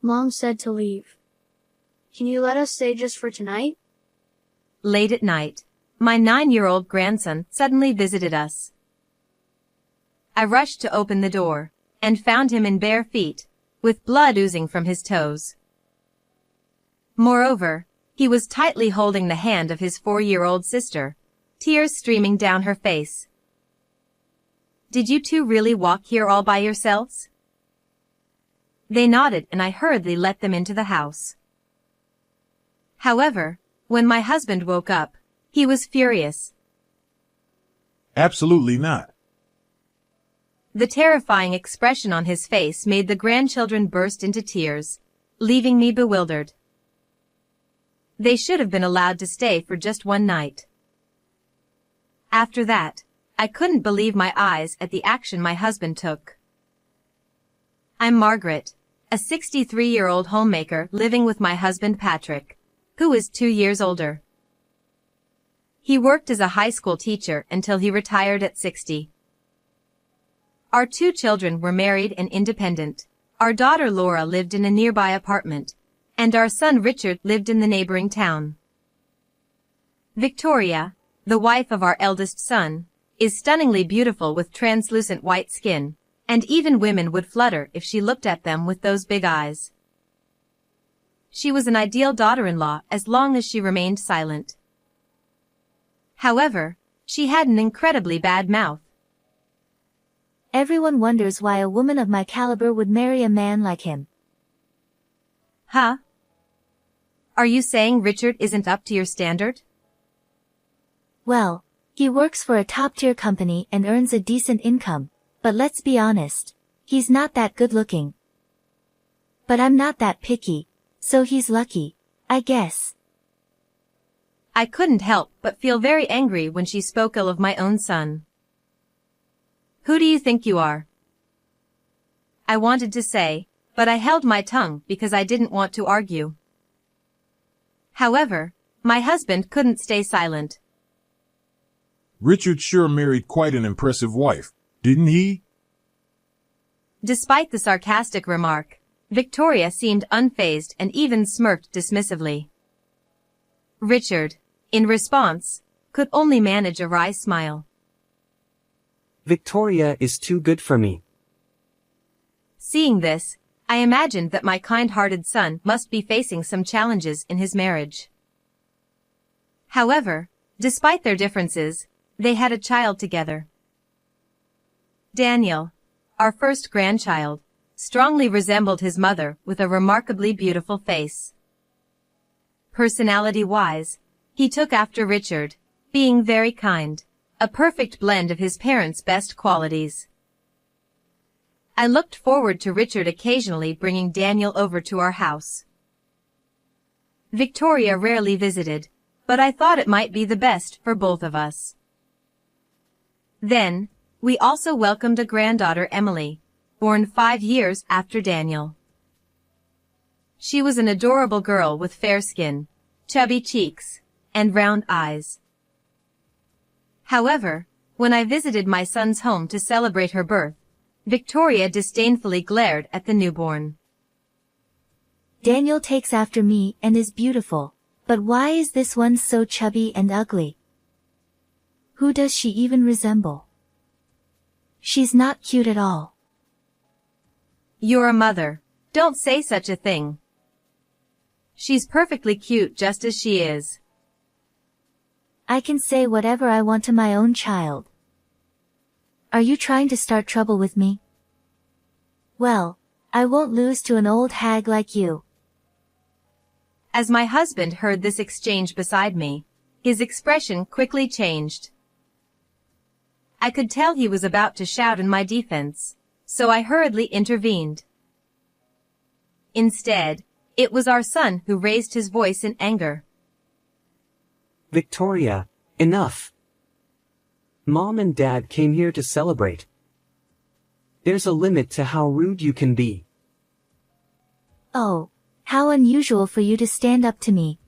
Mom said to leave. Can you let us stay just for tonight? Late at night, my 9-year-old grandson suddenly visited us. I rushed to open the door, and found him in bare feet, with blood oozing from his toes. Moreover, he was tightly holding the hand of his 4-year-old sister, tears streaming down her face. Did you two really walk here all by yourselves? They nodded and I hurriedly let them into the house. However, when my husband woke up, he was furious. Absolutely not. The terrifying expression on his face made the grandchildren burst into tears, leaving me bewildered. They should have been allowed to stay for just one night. After that, I couldn't believe my eyes at the action my husband took. I'm Margaret, a 63-year-old homemaker living with my husband Patrick, who is 2 years older. He worked as a high school teacher until he retired at 60. Our 2 children were married and independent. Our daughter Laura lived in a nearby apartment, and our son Richard lived in the neighboring town. Victoria, the wife of our eldest son, is stunningly beautiful with translucent white skin, and even women would flutter if she looked at them with those big eyes. She was an ideal daughter-in-law as long as she remained silent. However, she had an incredibly bad mouth. Everyone wonders why a woman of my caliber would marry a man like him. Huh? Are you saying Richard isn't up to your standard? Well, he works for a top-tier company and earns a decent income, but let's be honest, he's not that good-looking. But I'm not that picky, so he's lucky, I guess. I couldn't help but feel very angry when she spoke ill of my own son. Who do you think you are? I wanted to say, but I held my tongue because I didn't want to argue. However, my husband couldn't stay silent. Richard sure married quite an impressive wife, didn't he? Despite the sarcastic remark, Victoria seemed unfazed and even smirked dismissively. Richard, in response, could only manage a wry smile. Victoria is too good for me. Seeing this, I imagined that my kind-hearted son must be facing some challenges in his marriage. However, despite their differences, they had a child together. Daniel, our first grandchild, strongly resembled his mother with a remarkably beautiful face. Personality-wise, he took after Richard, being very kind, a perfect blend of his parents' best qualities. I looked forward to Richard occasionally bringing Daniel over to our house. Victoria rarely visited, but I thought it might be the best for both of us. Then, we also welcomed a granddaughter, Emily, born 5 years after Daniel. She was an adorable girl with fair skin, chubby cheeks, and round eyes. However, when I visited my son's home to celebrate her birth, Victoria disdainfully glared at the newborn. Daniel takes after me and is beautiful, but why is this one so chubby and ugly? Who does she even resemble? She's not cute at all. You're a mother. Don't say such a thing. She's perfectly cute just as she is. I can say whatever I want to my own child. Are you trying to start trouble with me? Well, I won't lose to an old hag like you. As my husband heard this exchange beside me, his expression quickly changed. I could tell he was about to shout in my defense, so I hurriedly intervened. Instead, it was our son who raised his voice in anger. Victoria, enough. Mom and Dad came here to celebrate. There's a limit to how rude you can be. Oh, how unusual for you to stand up to me.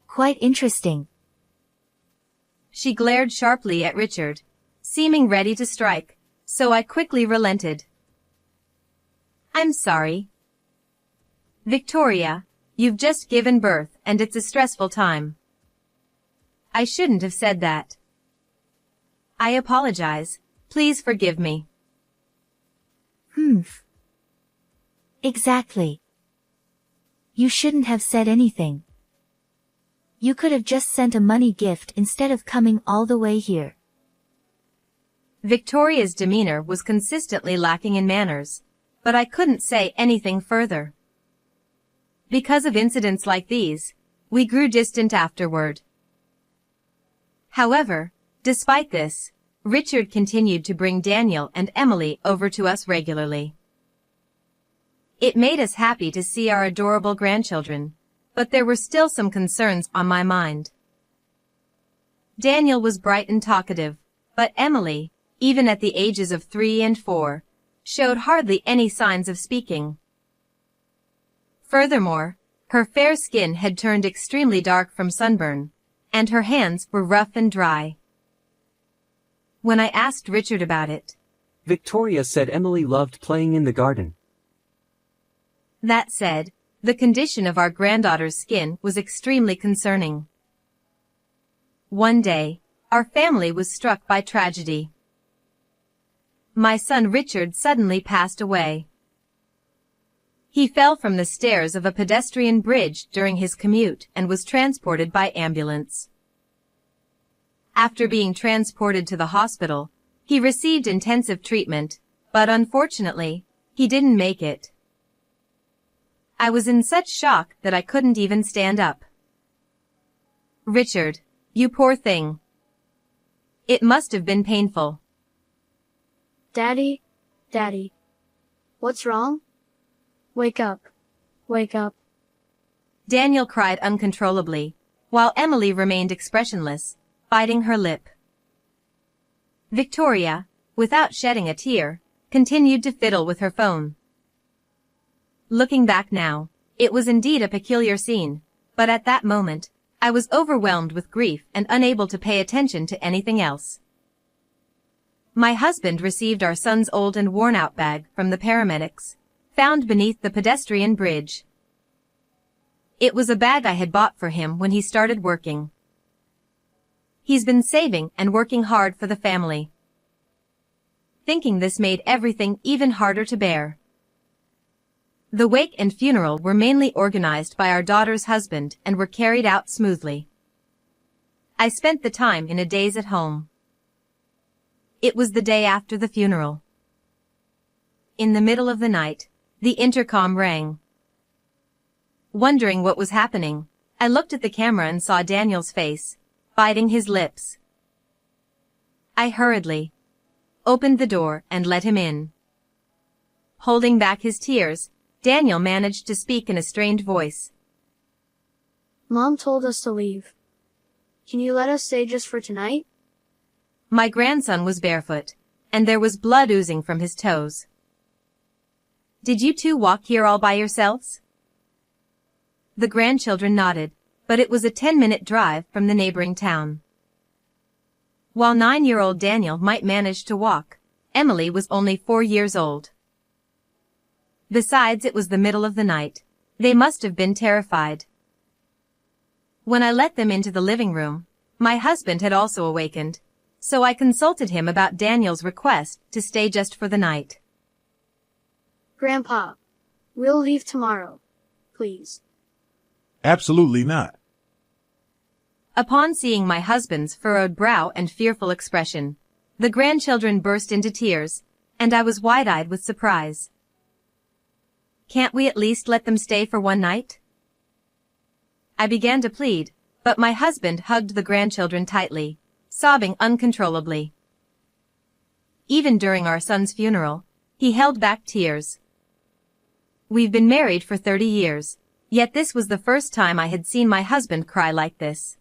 Quite interesting. She glared sharply at Richard, seeming ready to strike, so I quickly relented. I'm sorry. Victoria, you've just given birth and it's a stressful time. I shouldn't have said that. I apologize. Please forgive me. Exactly. You shouldn't have said anything. You could have just sent a money gift instead of coming all the way here. Victoria's demeanor was consistently lacking in manners, but I couldn't say anything further. Because of incidents like these, we grew distant afterward. However, despite this, Richard continued to bring Daniel and Emily over to us regularly. It made us happy to see our adorable grandchildren, but there were still some concerns on my mind. Daniel was bright and talkative, but Emily, even at the ages of 3 and 4, showed hardly any signs of speaking. Furthermore, her fair skin had turned extremely dark from sunburn, and her hands were rough and dry. When I asked Richard about it, Victoria said Emily loved playing in the garden. That said, the condition of our granddaughter's skin was extremely concerning. One day, our family was struck by tragedy. My son Richard suddenly passed away. He fell from the stairs of a pedestrian bridge during his commute and was transported by ambulance. After being transported to the hospital, he received intensive treatment, but unfortunately, he didn't make it. I was in such shock that I couldn't even stand up. Richard, you poor thing. It must have been painful. Daddy, Daddy. What's wrong? Wake up. Wake up. Daniel cried uncontrollably, while Emily remained expressionless, biting her lip. Victoria, without shedding a tear, continued to fiddle with her phone. Looking back now, it was indeed a peculiar scene, but at that moment, I was overwhelmed with grief and unable to pay attention to anything else. My husband received our son's old and worn-out bag from the paramedics, found beneath the pedestrian bridge. It was a bag I had bought for him when he started working. He's been saving and working hard for the family. Thinking this made everything even harder to bear. The wake and funeral were mainly organized by our daughter's husband and were carried out smoothly. I spent the time in a daze at home. It was the day after the funeral. In the middle of the night, the intercom rang. Wondering what was happening, I looked at the camera and saw Daniel's face, biting his lips. I hurriedly opened the door and let him in. Holding back his tears, Daniel managed to speak in a strained voice. Mom told us to leave. Can you let us stay just for tonight? My grandson was barefoot, and there was blood oozing from his toes. Did you two walk here all by yourselves? The grandchildren nodded, but it was a 10-minute drive from the neighboring town. While 9-year-old Daniel might manage to walk, Emily was only 4 years old. Besides, it was the middle of the night. They must have been terrified. When I let them into the living room, my husband had also awakened, so I consulted him about Daniel's request to stay just for the night. Grandpa, we'll leave tomorrow. Please. Absolutely not. Upon seeing my husband's furrowed brow and fearful expression, the grandchildren burst into tears, and I was wide-eyed with surprise. Can't we at least let them stay for one night? I began to plead, but my husband hugged the grandchildren tightly, sobbing uncontrollably. Even during our son's funeral, he held back tears. We've been married for 30 years, yet this was the first time I had seen my husband cry like this.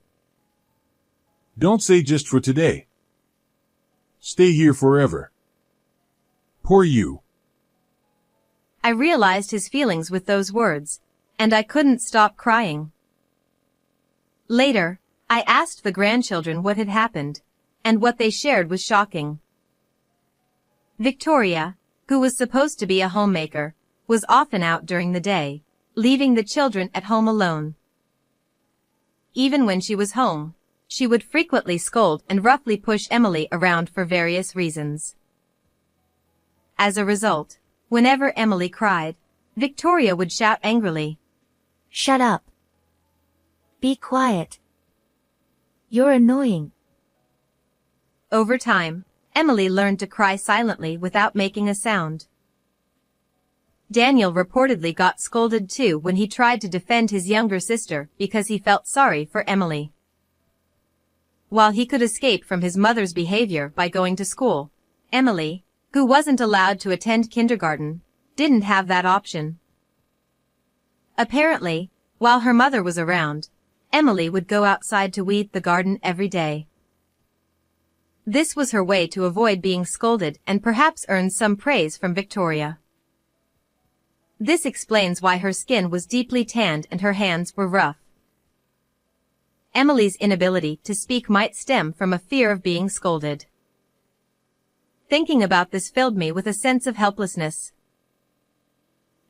Don't say just for today. Stay here forever. Poor you. I realized his feelings with those words, and I couldn't stop crying. Later, I asked the grandchildren what had happened, and what they shared was shocking. Victoria, who was supposed to be a homemaker, was often out during the day, leaving the children at home alone. Even when she was home, she would frequently scold and roughly push Emily around for various reasons. As a result, whenever Emily cried, Victoria would shout angrily, Shut up. Be quiet. You're annoying. Over time, Emily learned to cry silently without making a sound. Daniel reportedly got scolded too when he tried to defend his younger sister because he felt sorry for Emily. While he could escape from his mother's behavior by going to school, Emily, who wasn't allowed to attend kindergarten, didn't have that option. Apparently, while her mother was around, Emily would go outside to weed the garden every day. This was her way to avoid being scolded and perhaps earn some praise from Victoria. This explains why her skin was deeply tanned and her hands were rough. Emily's inability to speak might stem from a fear of being scolded. Thinking about this filled me with a sense of helplessness.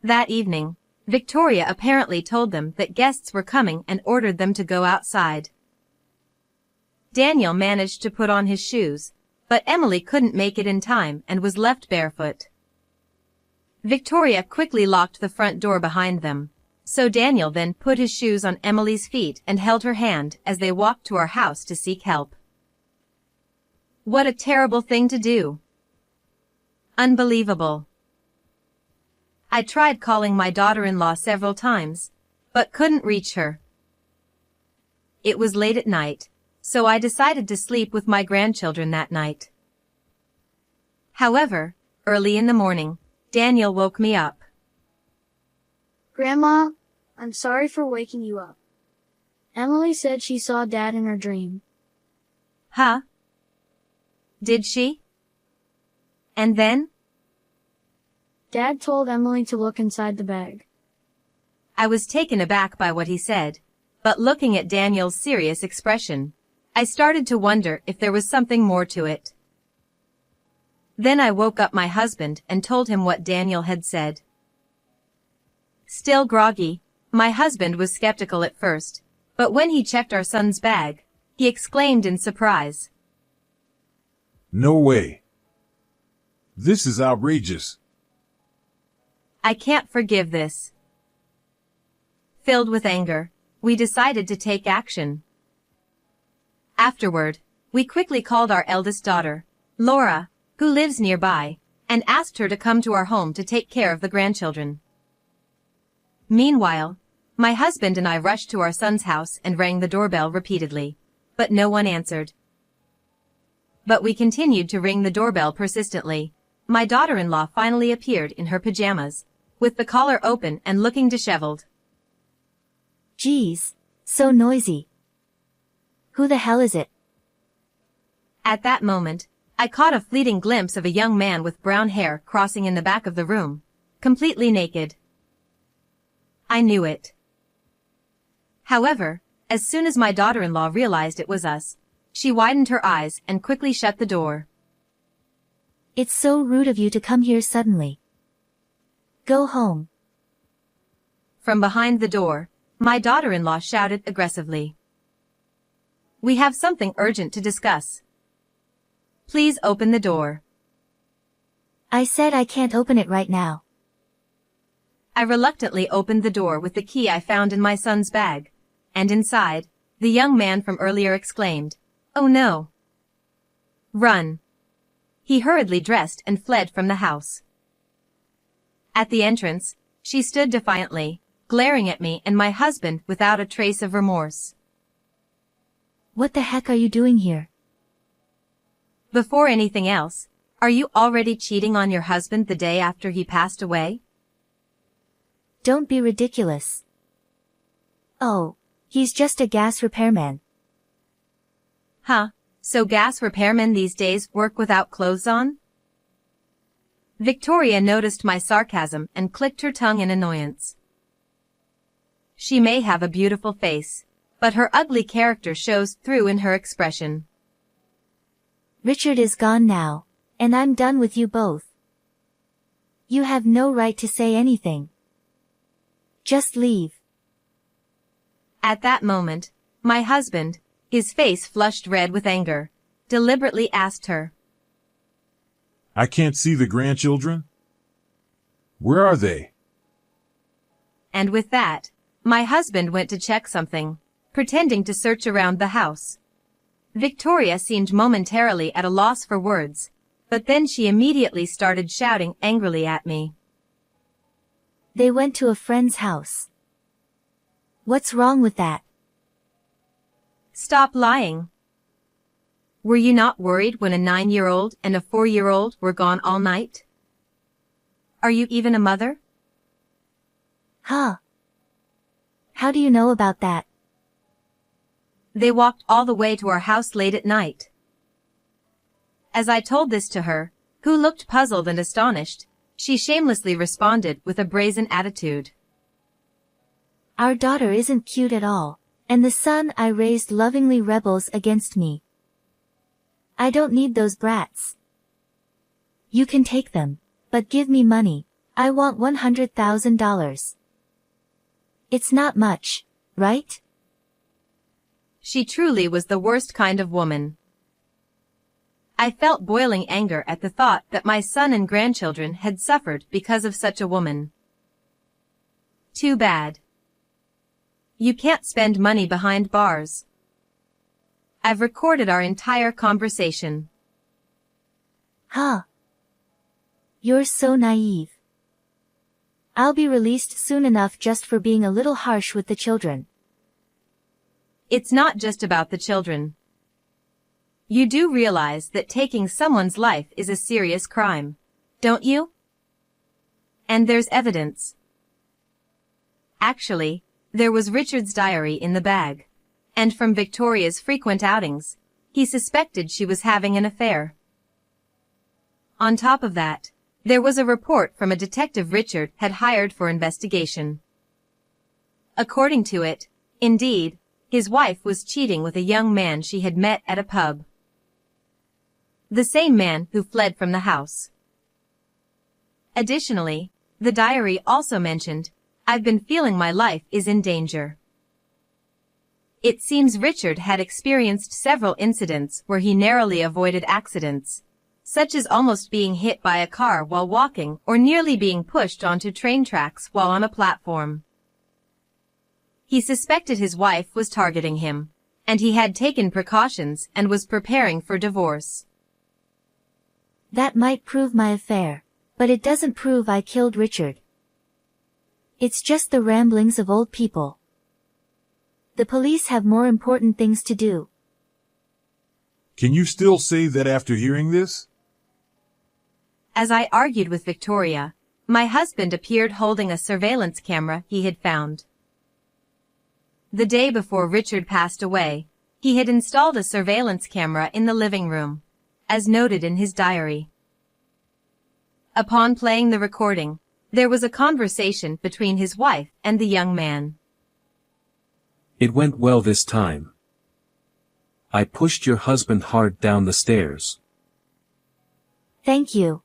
That evening, Victoria apparently told them that guests were coming and ordered them to go outside. Daniel managed to put on his shoes, but Emily couldn't make it in time and was left barefoot. Victoria quickly locked the front door behind them, so Daniel then put his shoes on Emily's feet and held her hand as they walked to our house to seek help. What a terrible thing to do! Unbelievable. I tried calling my daughter-in-law several times, but couldn't reach her. It was late at night, so I decided to sleep with my grandchildren that night. However, early in the morning, Daniel woke me up. Grandma, I'm sorry for waking you up. Emily said she saw Dad in her dream. Huh? Did she? And then? Dad told Emily to look inside the bag. I was taken aback by what he said, but looking at Daniel's serious expression, I started to wonder if there was something more to it. Then I woke up my husband and told him what Daniel had said. Still groggy, my husband was skeptical at first, but when he checked our son's bag, he exclaimed in surprise. No way. This is outrageous. I can't forgive this. Filled with anger, we decided to take action. Afterward, we quickly called our eldest daughter, Laura, who lives nearby, and asked her to come to our home to take care of the grandchildren. Meanwhile, my husband and I rushed to our son's house and rang the doorbell repeatedly, but no one answered. But we continued to ring the doorbell persistently. My daughter-in-law finally appeared in her pajamas, with the collar open and looking disheveled. Geez, so noisy. Who the hell is it? At that moment, I caught a fleeting glimpse of a young man with brown hair crossing in the back of the room, completely naked. I knew it. However, as soon as my daughter-in-law realized it was us, she widened her eyes and quickly shut the door. It's so rude of you to come here suddenly. Go home. From behind the door, my daughter-in-law shouted aggressively. We have something urgent to discuss. Please open the door. I said I can't open it right now. I reluctantly opened the door with the key I found in my son's bag, and inside, the young man from earlier exclaimed, "Oh no! Run!" He hurriedly dressed and fled from the house. At the entrance, she stood defiantly, glaring at me and my husband without a trace of remorse. What the heck are you doing here? Before anything else, are you already cheating on your husband the day after he passed away? Don't be ridiculous. Oh, he's just a gas repairman. Huh, so gas repairmen these days work without clothes on? Victoria noticed my sarcasm and clicked her tongue in annoyance. She may have a beautiful face, but her ugly character shows through in her expression. Richard is gone now, and I'm done with you both. You have no right to say anything. Just leave. At that moment, my husband, his face flushed red with anger, deliberately asked her. I can't see the grandchildren? Where are they? And with that, my husband went to check something, pretending to search around the house. Victoria seemed momentarily at a loss for words, but then she immediately started shouting angrily at me. They went to a friend's house. What's wrong with that? Stop lying. Were you not worried when a 9-year-old and a 4-year-old were gone all night? Are you even a mother? Huh. How do you know about that? They walked all the way to our house late at night. As I told this to her, who looked puzzled and astonished, she shamelessly responded with a brazen attitude. Our daughter isn't cute at all, and the son I raised lovingly rebels against me. I don't need those brats. You can take them, but give me money. I want $100,000. It's not much, right? She truly was the worst kind of woman. I felt boiling anger at the thought that my son and grandchildren had suffered because of such a woman. Too bad. You can't spend money behind bars. I've recorded our entire conversation. Huh. You're so naive. I'll be released soon enough just for being a little harsh with the children. It's not just about the children. You do realize that taking someone's life is a serious crime, don't you? And there's evidence. Actually, there was Richard's diary in the bag, and from Victoria's frequent outings, he suspected she was having an affair. On top of that, there was a report from a detective Richard had hired for investigation. According to it, indeed, his wife was cheating with a young man she had met at a pub. The same man who fled from the house. Additionally, the diary also mentioned, I've been feeling my life is in danger. It seems Richard had experienced several incidents where he narrowly avoided accidents, such as almost being hit by a car while walking or nearly being pushed onto train tracks while on a platform. He suspected his wife was targeting him, and he had taken precautions and was preparing for divorce. That might prove my affair, but it doesn't prove I killed Richard. It's just the ramblings of old people. The police have more important things to do. Can you still say that after hearing this? As I argued with Victoria, my husband appeared holding a surveillance camera he had found. The day before Richard passed away, he had installed a surveillance camera in the living room, as noted in his diary. Upon playing the recording, there was a conversation between his wife and the young man. It went well this time. I pushed your husband hard down the stairs. Thank you.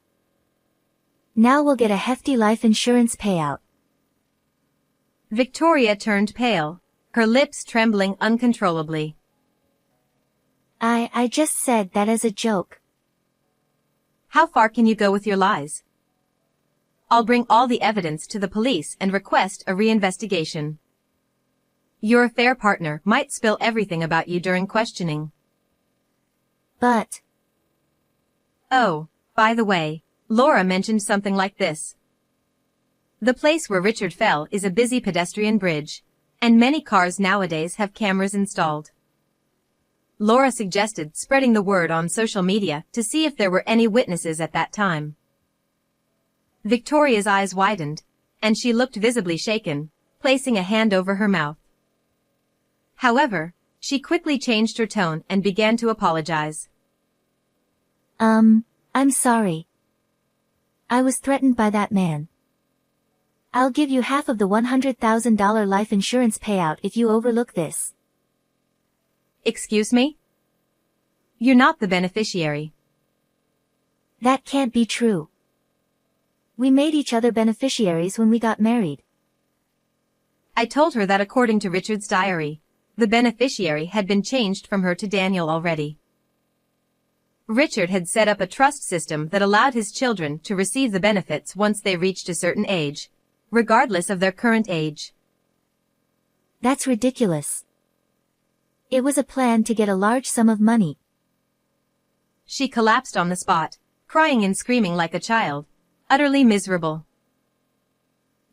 Now we'll get a hefty life insurance payout. Victoria turned pale, her lips trembling uncontrollably. I just said that as a joke. How far can you go with your lies? I'll bring all the evidence to the police and request a reinvestigation. Your affair partner might spill everything about you during questioning. But... Oh, by the way, Laura mentioned something like this. The place where Richard fell is a busy pedestrian bridge, and many cars nowadays have cameras installed. Laura suggested spreading the word on social media to see if there were any witnesses at that time. Victoria's eyes widened, and she looked visibly shaken, placing a hand over her mouth. However, she quickly changed her tone and began to apologize. I'm sorry. I was threatened by that man. I'll give you half of the $100,000 life insurance payout if you overlook this. Excuse me? You're not the beneficiary. That can't be true. We made each other beneficiaries when we got married. I told her that according to Richard's diary, the beneficiary had been changed from her to Daniel already. Richard had set up a trust system that allowed his children to receive the benefits once they reached a certain age, regardless of their current age. That's ridiculous. It was a plan to get a large sum of money. She collapsed on the spot, crying and screaming like a child, utterly miserable.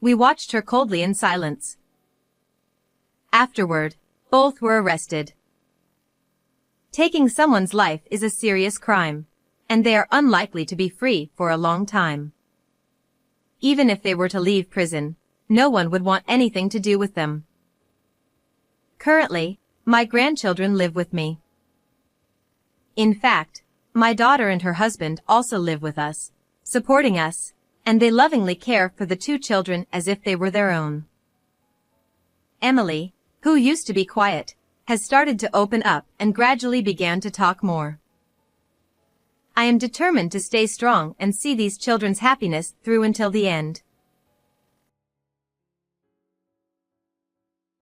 We watched her coldly in silence. Afterward, both were arrested. Taking someone's life is a serious crime, and they are unlikely to be free for a long time. Even if they were to leave prison, no one would want anything to do with them. Currently, my grandchildren live with me. In fact, my daughter and her husband also live with us, supporting us, and they lovingly care for the two children as if they were their own. Emily, who used to be quiet, has started to open up and gradually began to talk more. I am determined to stay strong and see these children's happiness through until the end.